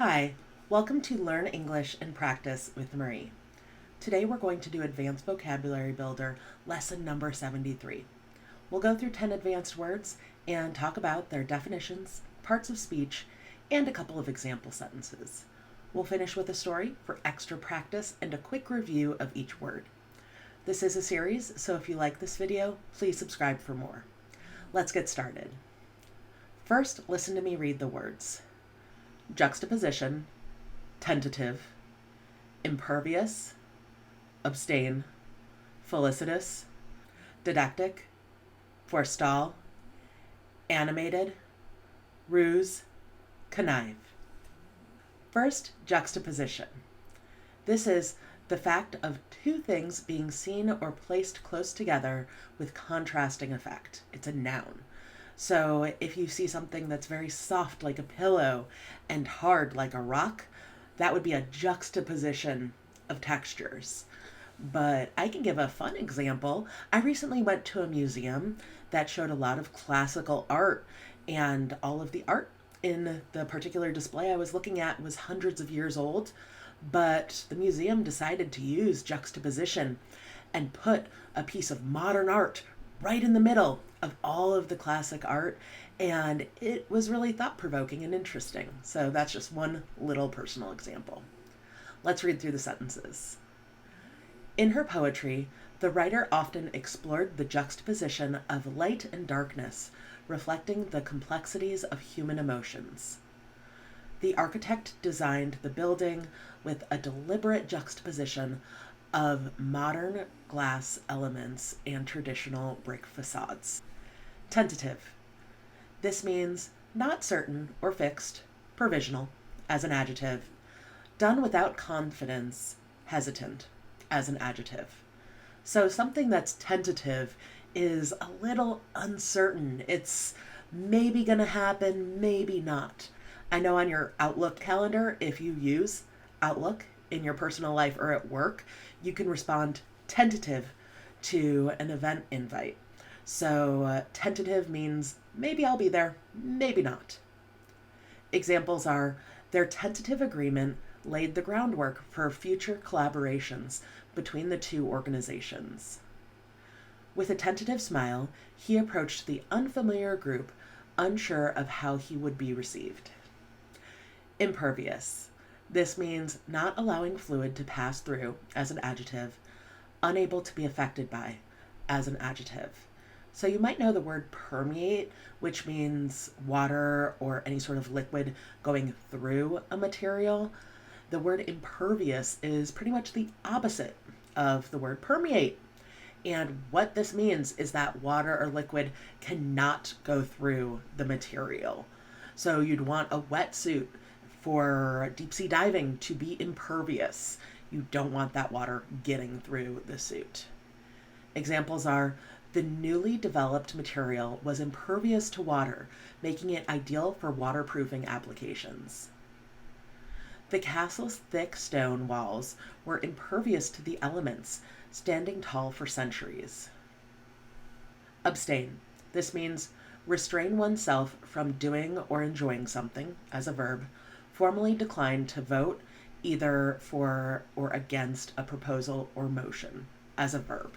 Hi, welcome to Learn English and Practice with Marie. Today we're going to do Advanced Vocabulary Builder, lesson number 73. We'll go through 10 advanced words and talk about their definitions, parts of speech, and a couple of example sentences. We'll finish with a story for extra practice and a quick review of each word. This is a series, so if you like this video, please subscribe for more. Let's get started. First, listen to me read the words. Juxtaposition, tentative, impervious, abstain, felicitous, didactic, forestall, animated, ruse, connive. First, juxtaposition. This is the fact of two things being seen or placed close together with contrasting effect. It's a noun. So if you see something that's very soft like a pillow and hard like a rock, that would be a juxtaposition of textures. But I can give a fun example. I recently went to a museum that showed a lot of classical art, and all of the art in the particular display I was looking at was hundreds of years old, but the museum decided to use juxtaposition and put a piece of modern art right in the middle of all of the classic art, and it was really thought-provoking and interesting. So that's just one little personal example. Let's read through the sentences. In her poetry, the writer often explored the juxtaposition of light and darkness, reflecting the complexities of human emotions. The architect designed the building with a deliberate juxtaposition of modern glass elements and traditional brick facades. Tentative. This means not certain or fixed, provisional, as an adjective. Done without confidence, hesitant, as an adjective. So something that's tentative is a little uncertain. It's maybe gonna happen, maybe not. I know on your Outlook calendar, if you use Outlook in your personal life or at work, you can respond tentative to an event invite. So tentative means maybe I'll be there, maybe not. Examples are their tentative agreement laid the groundwork for future collaborations between the two organizations. With a tentative smile, he approached the unfamiliar group, unsure of how he would be received. Impervious. This means not allowing fluid to pass through, as an adjective, unable to be affected by, as an adjective. So you might know the word permeate, which means water or any sort of liquid going through a material. The word impervious is pretty much the opposite of the word permeate. And what this means is that water or liquid cannot go through the material. So you'd want a wetsuit for deep sea diving to be impervious. You don't want that water getting through the suit. Examples are the newly developed material was impervious to water, making it ideal for waterproofing applications. The castle's thick stone walls were impervious to the elements, standing tall for centuries. Abstain. This means restrain oneself from doing or enjoying something, as a verb, formally decline to vote either for or against a proposal or motion, as a verb.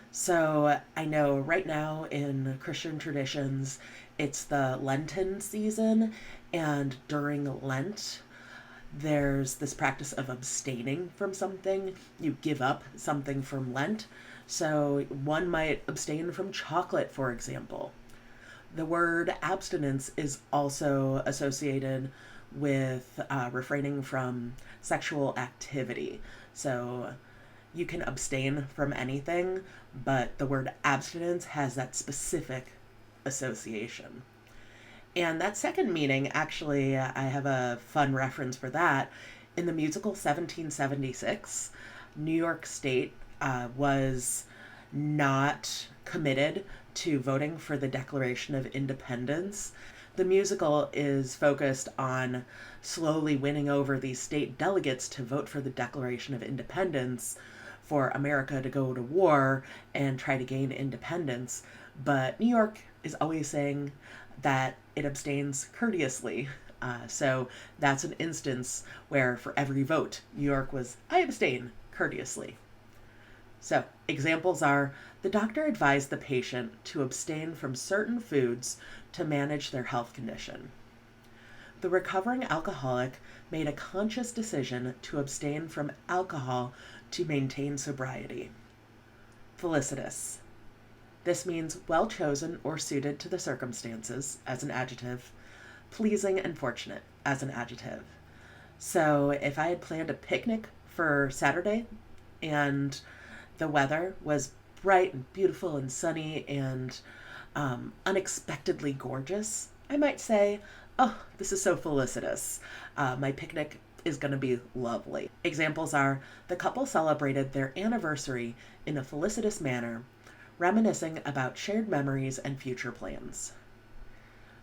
So I know right now in Christian traditions, it's the Lenten season, and during Lent, there's this practice of abstaining from something. You give up something from Lent. So one might abstain from chocolate, for example. The word abstinence is also associated with refraining from sexual activity. So you can abstain from anything, but the word abstinence has that specific association. And that second meaning, actually, I have a fun reference for that. In the musical 1776, New York State was not committed to voting for the Declaration of Independence. The musical is focused on slowly winning over these state delegates to vote for the Declaration of Independence for America to go to war and try to gain independence. But New York is always saying that it abstains courteously So that's an instance where for every vote, New York was, I abstain, courteously. So examples are, the doctor advised the patient to abstain from certain foods to manage their health condition. The recovering alcoholic made a conscious decision to abstain from alcohol to maintain sobriety. Felicitous. This means well chosen or suited to the circumstances as an adjective, pleasing and fortunate as an adjective. So if I had planned a picnic for Saturday and the weather was bright and beautiful and sunny and unexpectedly gorgeous, I might say, oh, this is so felicitous. My picnic is going to be lovely. Examples are, the couple celebrated their anniversary in a felicitous manner, reminiscing about shared memories and future plans.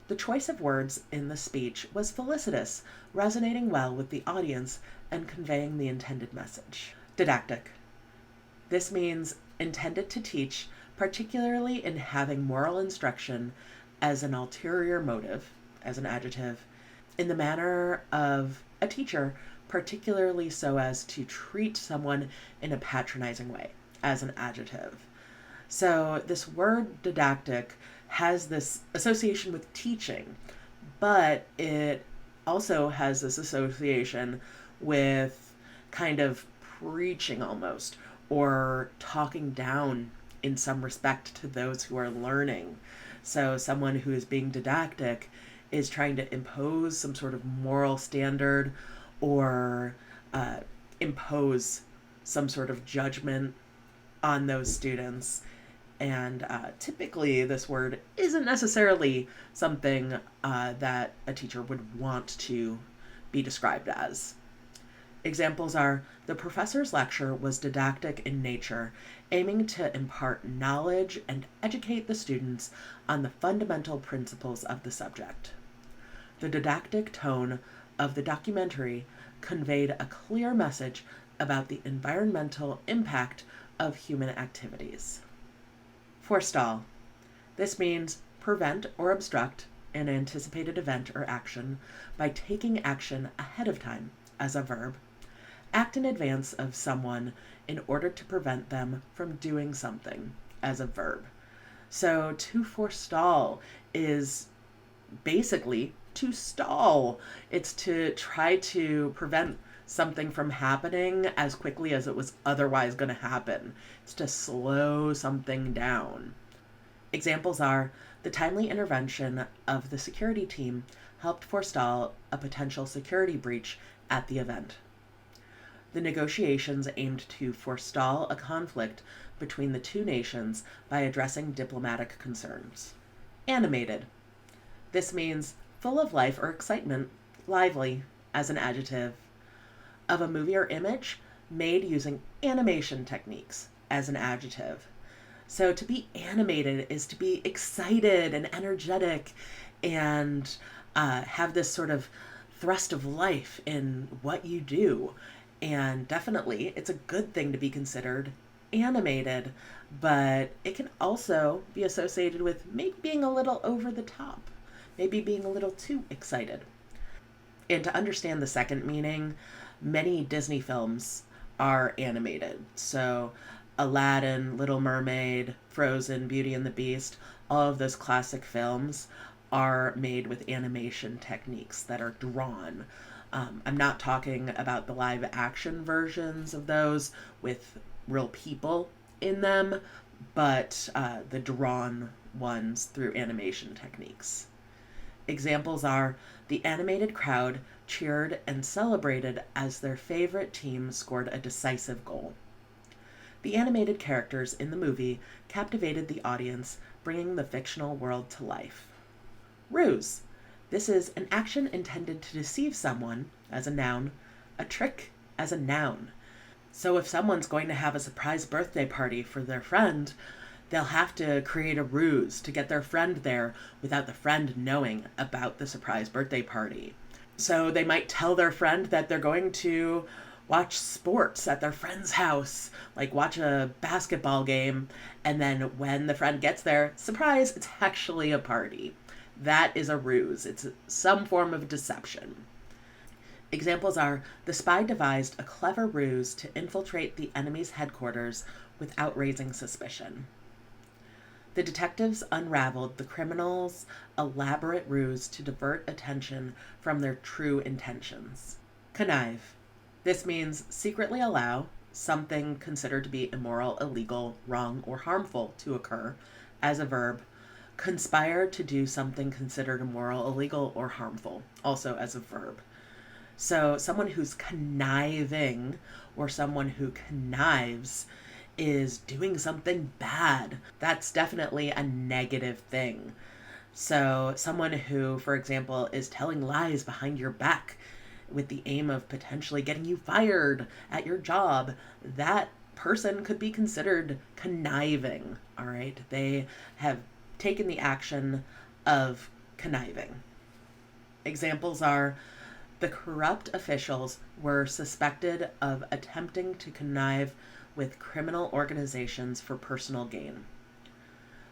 The choice of words in the speech was felicitous, resonating well with the audience and conveying the intended message. Didactic. This means intended to teach, particularly in having moral instruction as an ulterior motive, as an adjective, in the manner of a teacher, particularly so as to treat someone in a patronizing way, as an adjective. So this word didactic has this association with teaching, but it also has this association with kind of preaching almost, or talking down in some respect to those who are learning. So someone who is being didactic is trying to impose some sort of moral standard or impose some sort of judgment on those students. And typically this word isn't necessarily something that a teacher would want to be described as. Examples are, the professor's lecture was didactic in nature, aiming to impart knowledge and educate the students on the fundamental principles of the subject. The didactic tone of the documentary conveyed a clear message about the environmental impact of human activities. Forestall. This means prevent or obstruct an anticipated event or action by taking action ahead of time, as a verb. Act in advance of someone in order to prevent them from doing something, as a verb. So to forestall is basically to stall. It's to try to prevent something from happening as quickly as it was otherwise going to happen. It's to slow something down. Examples are, the timely intervention of the security team helped forestall a potential security breach at the event. The negotiations aimed to forestall a conflict between the two nations by addressing diplomatic concerns. Animated. This means full of life or excitement, lively, as an adjective, of a movie or image made using animation techniques, as an adjective. So to be animated is to be excited and energetic and have this sort of thrust of life in what you do. And definitely it's a good thing to be considered animated, but it can also be associated with maybe being a little over the top, maybe being a little too excited. And to understand the second meaning, many Disney films are animated. So Aladdin, Little Mermaid, Frozen, Beauty and the Beast, all of those classic films are made with animation techniques that are drawn. I'm not talking about the live action versions of those with real people in them, but the drawn ones through animation techniques. Examples are, the animated crowd cheered and celebrated as their favorite team scored a decisive goal. The animated characters in the movie captivated the audience, bringing the fictional world to life. Ruse. This is an action intended to deceive someone, as a noun, a trick as a noun. So if someone's going to have a surprise birthday party for their friend, they'll have to create a ruse to get their friend there without the friend knowing about the surprise birthday party. So they might tell their friend that they're going to watch sports at their friend's house, like watch a basketball game, and then when the friend gets there, surprise, it's actually a party. That is a ruse. It's some form of deception. Examples are: the spy devised a clever ruse to infiltrate the enemy's headquarters without raising suspicion. The detectives unraveled the criminals' elaborate ruse to divert attention from their true intentions. Connive. This means secretly allow something considered to be immoral, illegal, wrong, or harmful to occur as a verb. Conspire to do something considered immoral, illegal, or harmful, also as a verb. So someone who's conniving or someone who connives is doing something bad. That's definitely a negative thing. So someone who, for example, is telling lies behind your back with the aim of potentially getting you fired at your job, that person could be considered conniving. All right. They have taken the action of conniving. Examples are: the corrupt officials were suspected of attempting to connive with criminal organizations for personal gain.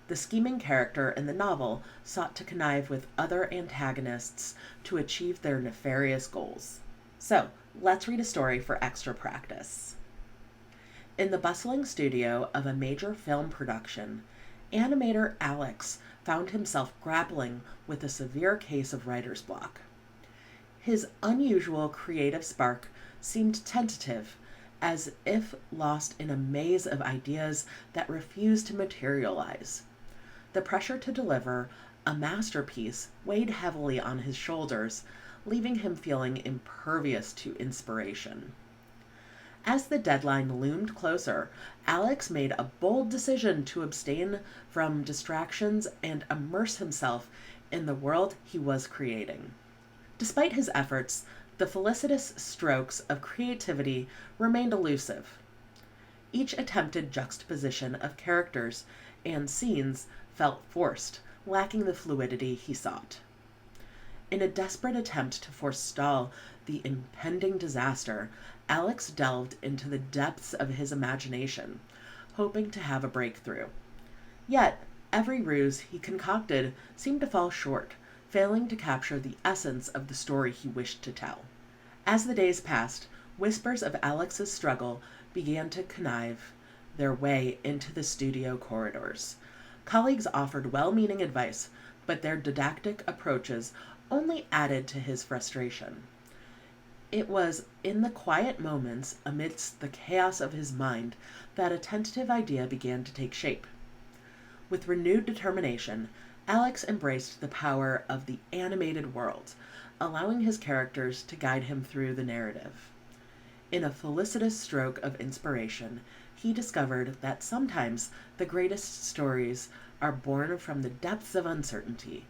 The scheming character in the novel sought to connive with other antagonists to achieve their nefarious goals. So, let's read a story for extra practice. In the bustling studio of a major film production, animator Alex found himself grappling with a severe case of writer's block. His unusual creative spark seemed tentative, as if lost in a maze of ideas that refused to materialize. The pressure to deliver a masterpiece weighed heavily on his shoulders, leaving him feeling impervious to inspiration. As the deadline loomed closer, Alex made a bold decision to abstain from distractions and immerse himself in the world he was creating. Despite his efforts, the felicitous strokes of creativity remained elusive. Each attempted juxtaposition of characters and scenes felt forced, lacking the fluidity he sought. In a desperate attempt to forestall the impending disaster, Alex delved into the depths of his imagination, hoping to have a breakthrough. Yet, every ruse he concocted seemed to fall short, failing to capture the essence of the story he wished to tell. As the days passed, whispers of Alex's struggle began to connive their way into the studio corridors. Colleagues offered well-meaning advice, but their didactic approaches only added to his frustration. It was in the quiet moments amidst the chaos of his mind that a tentative idea began to take shape. With renewed determination, Alex embraced the power of the animated world, allowing his characters to guide him through the narrative. In a felicitous stroke of inspiration, he discovered that sometimes the greatest stories are born from the depths of uncertainty.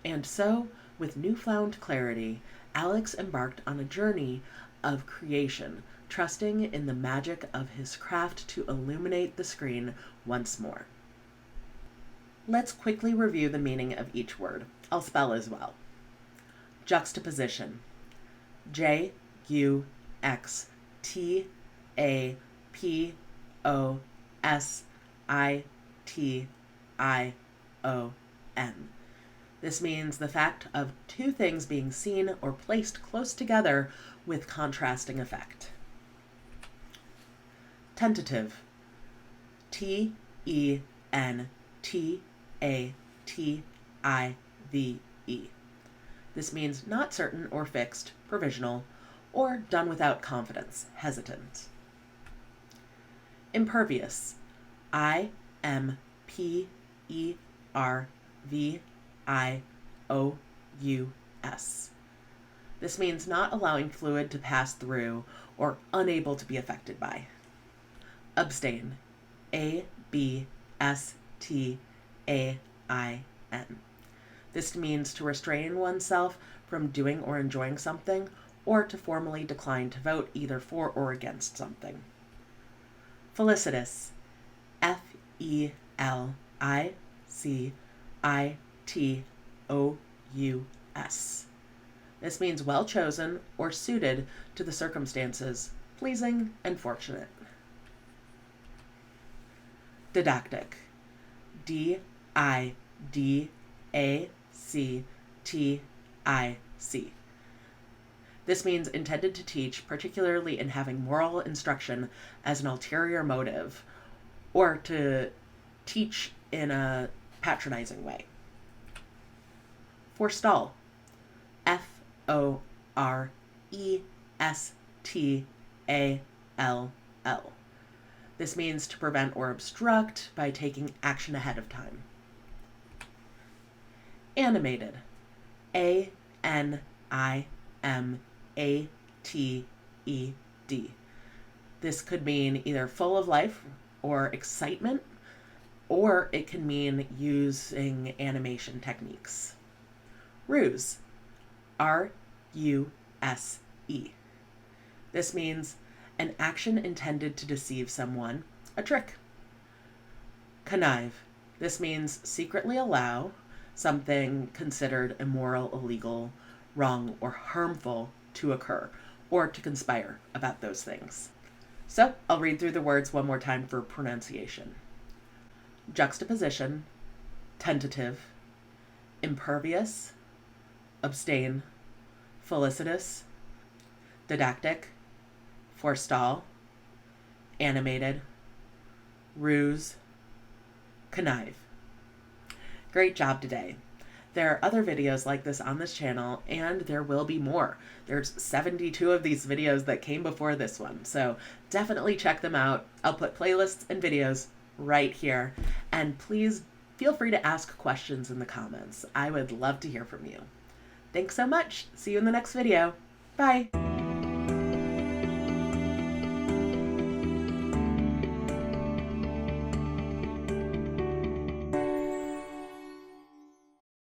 And so, with newfound clarity, Alex embarked on a journey of creation, trusting in the magic of his craft to illuminate the screen once more. Let's quickly review the meaning of each word. I'll spell as well. Juxtaposition. Juxtaposition. This means the fact of two things being seen or placed close together with contrasting effect. Tentative. Tentative. This means not certain or fixed, provisional, or done without confidence, hesitant. Impervious. Impervious. This means not allowing fluid to pass through or unable to be affected by. Abstain. Abstain. This means to restrain oneself from doing or enjoying something, or to formally decline to vote either for or against something. Felicitous. Felicitous. This means well chosen or suited to the circumstances, pleasing and fortunate. Didactic. Didactic. This means intended to teach, particularly in having moral instruction as an ulterior motive, or to teach in a patronizing way. Forestall. Forestall. This means to prevent or obstruct by taking action ahead of time. Animated. ANIMATED. This could mean either full of life or excitement, or it can mean using animation techniques. Ruse. RUSE. This means an action intended to deceive someone, a trick. Connive. This means secretly allow something considered immoral, illegal, wrong, or harmful to occur, or to conspire about those things. So I'll read through the words one more time for pronunciation. Juxtaposition, tentative, impervious, abstain, felicitous, didactic, forestall, animated, ruse, connive. Great job today. There are other videos like this on this channel, and there will be more. There's 72 of these videos that came before this one, so definitely check them out. I'll put playlists and videos right here, and please feel free to ask questions in the comments. I would love to hear from you. Thanks so much. See you in the next video. Bye.